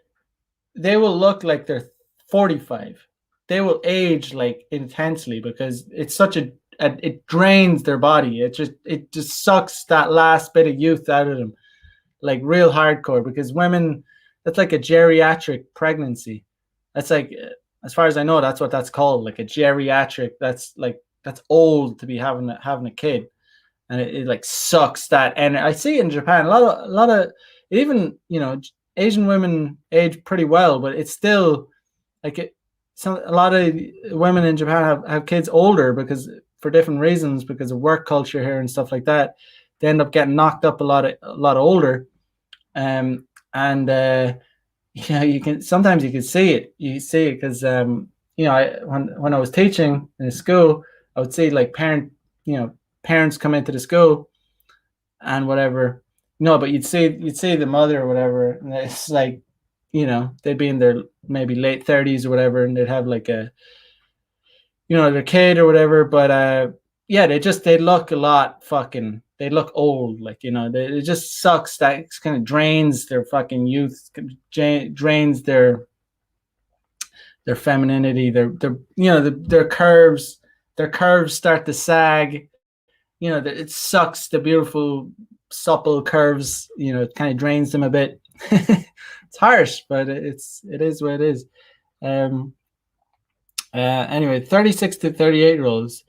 A: they will look like they're 45. They will age like intensely because it's such it drains their body. It just sucks that last bit of youth out of them, like real hardcore. Because women, that's like a geriatric pregnancy. That's like, as far as I know, that's what that's called, like a geriatric. That's old to be having a kid, and it like sucks that. And I see it in Japan a lot of even Asian women age pretty well, but it's still like a lot of women in Japan have kids older because for different reasons, because of work culture here and stuff like that. They end up getting knocked up a lot older, and you can sometimes you can see it. You see it because when I was teaching in a school, I would see like parents come into the school and whatever. No, but you'd see the mother or whatever, and it's like they'd be in their maybe late 30s or whatever, and they'd have like their kid or whatever. But yeah, they look a lot fucking. They look old, like it just sucks. That kind of drains their fucking youth, drains their femininity, their curves. Their curves start to sag. It sucks the beautiful, supple curves. It kind of drains them a bit. It's harsh, but it is what it is. Anyway, 36 to 38-year-olds.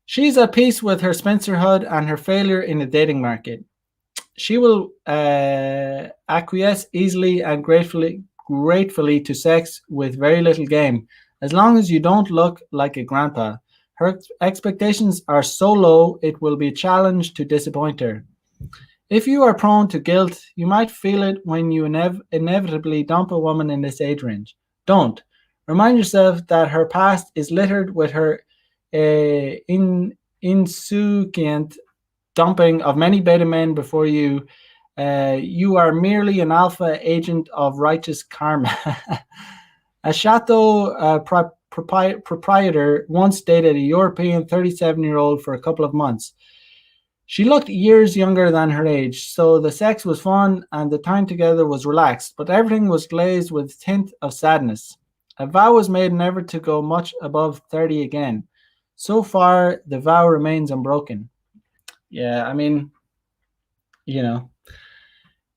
A: She's at peace with her spinsterhood and her failure in the dating market. She will acquiesce easily and gratefully to sex with very little game, as long as you don't look like a grandpa. Her expectations are so low, it will be a challenge to disappoint her. If you are prone to guilt, you might feel it when you inevitably dump a woman in this age range. Don't. Remind yourself that her past is littered with her insouciant dumping of many beta men before you. You are merely an alpha agent of righteous karma. A chateau proprietor once dated a European 37-year-old for a couple of months. She looked years younger than her age, so the sex was fun and the time together was relaxed, but everything was glazed with a tint of sadness. A vow was made never to go much above 30 again. So far, the vow remains unbroken. Yeah, I mean,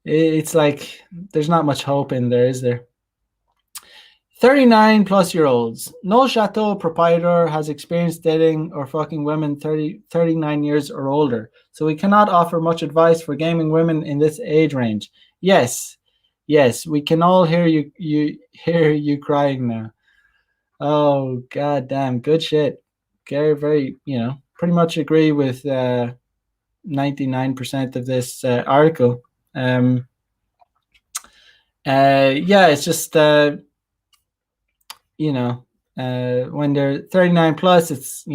A: it's like there's not much hope in there, is there? 39-plus-year-olds. No chateau proprietor has experienced dating or fucking women 39 years or older, so we cannot offer much advice for gaming women in this age range. Yes, we can all hear you crying now. Oh, goddamn, good shit. Very, very, pretty much agree with 99% of this article. Yeah, it's just when they're 39 plus, it's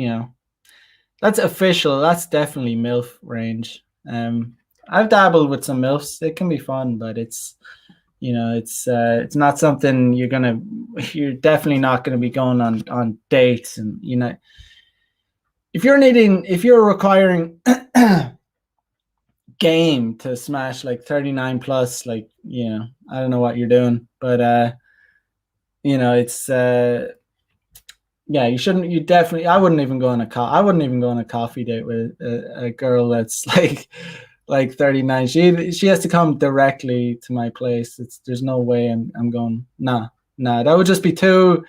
A: that's official. That's definitely MILF range. I've dabbled with some MILFs. It can be fun, but it's it's not something you're definitely not gonna be going on dates, and if you're requiring game to smash like 39 plus, like I don't know what you're doing, but it's yeah, I wouldn't even go on a coffee date with a girl that's like 39. She has to come directly to my place. There's no way I'm going. Nah. That would just be too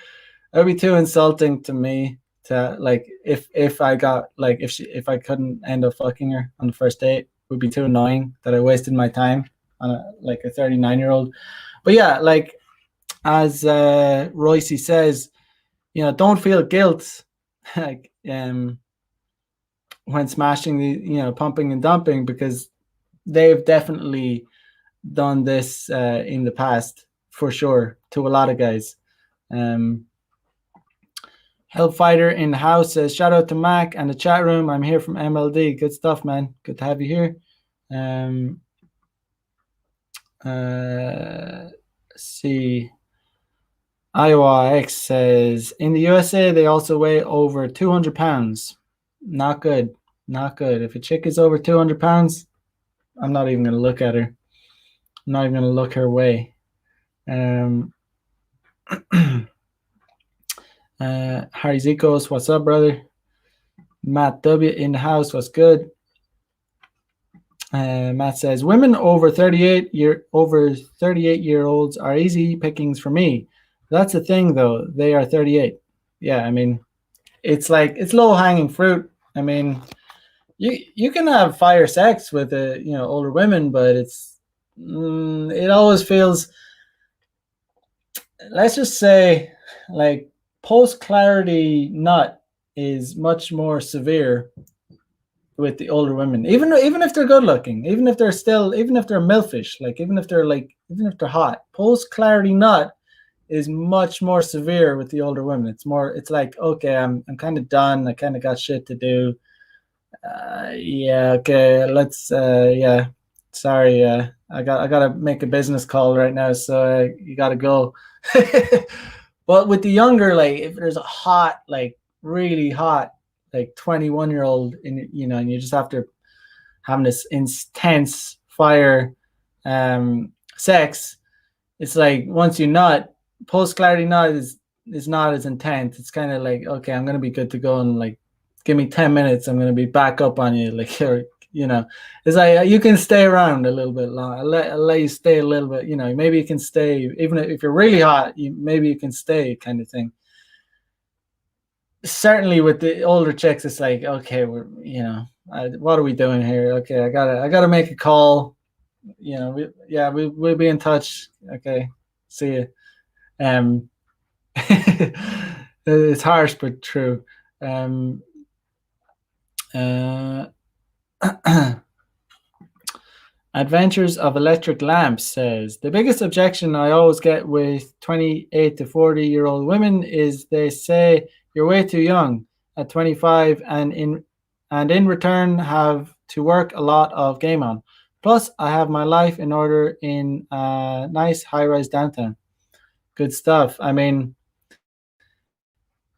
A: insulting to me, to like, if I got like, if I couldn't end up fucking her on the first date, it would be too annoying that I wasted my time on a 39-year-old. But yeah, like, as Royce says, don't feel guilt like when smashing the pumping and dumping, because they've definitely done this in the past, for sure, to a lot of guys. Hellfighter in the house says, shout out to Mac and the chat room. I'm here from MLD. Good stuff, man. Good to have you here. Let's see. Iowa X says, in the USA, they also weigh over 200 pounds. Not good. Not good. If a chick is over 200 pounds, I'm not even going to look at her. I'm not even going to look her way. Harry Zikos, what's up, brother? Matt W in the house, what's good? Matt says, women over 38-year-olds are easy pickings for me. That's the thing, though. They are 38. Yeah, I mean, it's like, it's low-hanging fruit. I mean, you can have fire sex with older women, but it always feels, let's just say, like, post-clarity nut is much more severe with the older women, even if they're good looking, even if they're milfish, like even if they're hot. Post-clarity nut is much more severe with the older women. It's like, okay, I'm kind of done. I kind of got shit to do. Yeah, okay, let's yeah, sorry, I gotta make a business call right now, so you gotta go. But with the younger, like, if there's a hot, like really hot, like 21-year-old, and you just have to having this intense fire sex, it's like, once you nut, post clarity nut is not as intense. It's kind of like, okay, I'm gonna be good to go, and like, give me 10 minutes, I'm gonna be back up on you, like, it's like, you can stay around a little bit long. I'll let you stay a little bit, maybe you can stay, even if you're really hot, maybe you can stay, kind of thing. Certainly with the older chicks, it's like, okay, we're, what are we doing here? Okay, I gotta make a call. We'll be in touch. Okay, see you. It's harsh but true. Adventures of Electric Lamps says, the biggest objection I always get with 28 to 40-year-old women is they say you're way too young at 25, and in return have to work a lot of game on. Plus, I have my life in order in a nice high-rise downtown. Good stuff. I mean,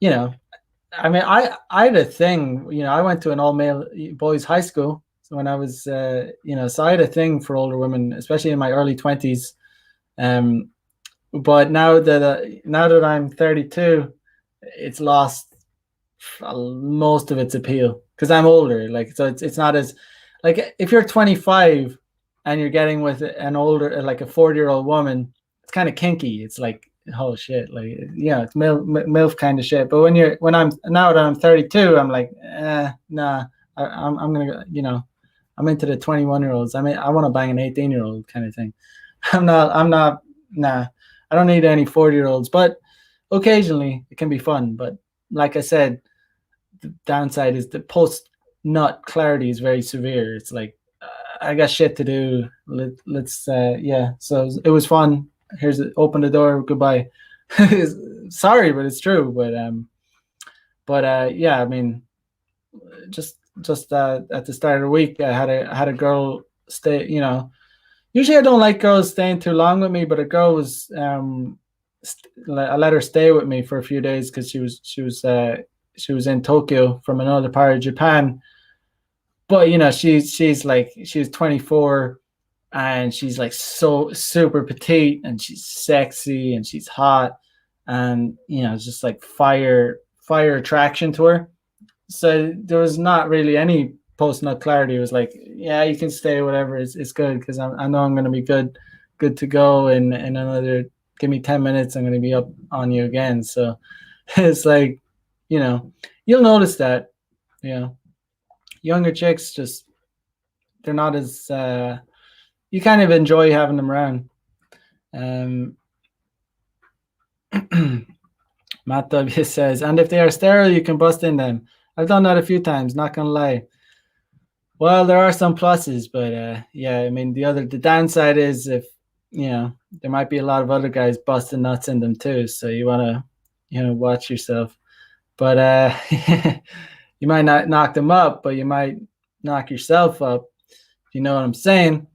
A: I had a thing. I went to an all-male boys' high school. So when I was, so I had a thing for older women, especially in my early 20s. But now that I'm 32, it's lost most of its appeal because I'm older. Like, so it's not as, like, if you're 25 and you're getting with an older, like a 40-year-old woman, it's kind of kinky. It's like, oh shit, like, it's MILF kind of shit. But now that I'm 32, I'm like, nah, I'm gonna go, I'm into the 21-year-olds. I mean, I want to bang an 18-year-old kind of thing. I'm not, nah, I don't need any 40-year-olds, but occasionally it can be fun. But like I said, the downside is the post nut clarity is very severe. It's like I got shit to do. Let's yeah. So it was fun. Here's it. Open the door. Goodbye. Sorry, but it's true. But yeah. I mean, just at the start of the week, I had a girl stay. Usually I don't like girls staying too long with me, but a girl was I let her stay with me for a few days because she was in Tokyo from another part of Japan. But she's 24, and she's like so super petite, and she's sexy, and she's hot, and it's just like fire attraction to her. So there was not really any post nut clarity. It was like, yeah, you can stay, whatever. It's good because I know I'm going to be good to go in another. Give me 10 minutes, I'm going to be up on you again. So it's like, you'll notice that, younger chicks just they're not as you kind of enjoy having them around. Matt W says, and if they are sterile, you can bust in them. I've done that a few times, not gonna lie. Well, there are some pluses, but yeah, I mean the downside is if there might be a lot of other guys busting nuts in them too, so you want to watch yourself. But you might not knock them up, but you might knock yourself up, if you know what I'm saying.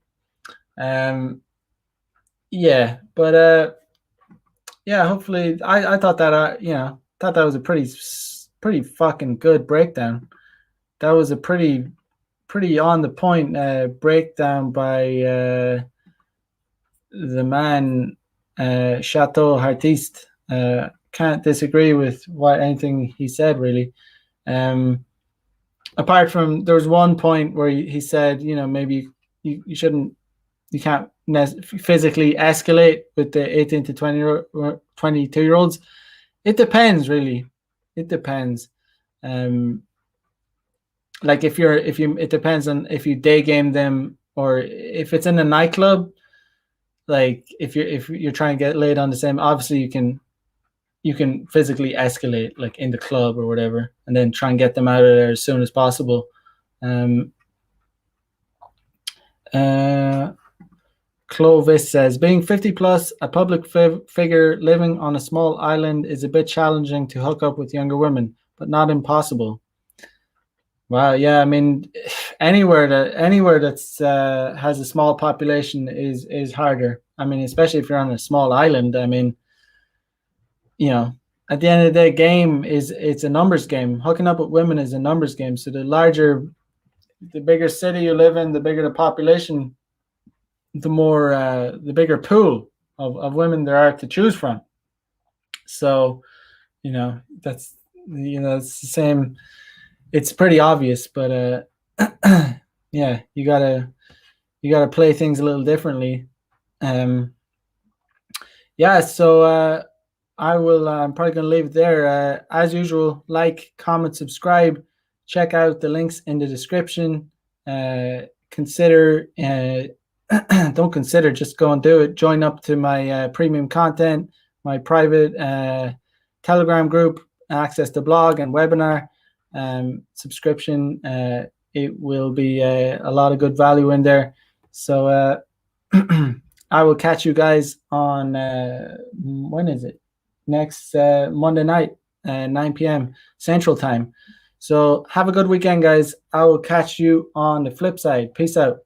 A: Yeah, but yeah, hopefully I thought that thought that was a pretty fucking good breakdown. That was a pretty on the point breakdown by the man Chateau Artiste. Can't disagree with anything he said, really. Apart from there was one point where he said, maybe you can't physically escalate with the 18 to 22-year-olds. It depends, really. It depends. Like it depends on if you day game them or if it's in a nightclub. Like if you're trying to get laid on the same, obviously you can physically escalate like in the club or whatever, and then try and get them out of there as soon as possible. Clovis says, being 50 plus, a public figure living on a small island is a bit challenging to hook up with younger women, but not impossible. Wow, yeah, I mean, anywhere that's has a small population is harder. I mean, especially if you're on a small island. I mean, at the end of the day, it's a numbers game. Hooking up with women is a numbers game. So the bigger city you live in, the bigger the population, the bigger pool of women there are to choose from. So, that's it's the same. It's pretty obvious, but yeah, you gotta play things a little differently. Yeah, so I will. I'm probably gonna leave it there. As usual, like, comment, subscribe. Check out the links in the description. Consider. Don't consider, just go and do it. Join up to my premium content, my private Telegram group, access the blog and webinar subscription. It will be a lot of good value in there. So I will catch you guys on when is it? Next Monday night, 9 p.m. Central Time. So have a good weekend, guys. I will catch you on the flip side. Peace out.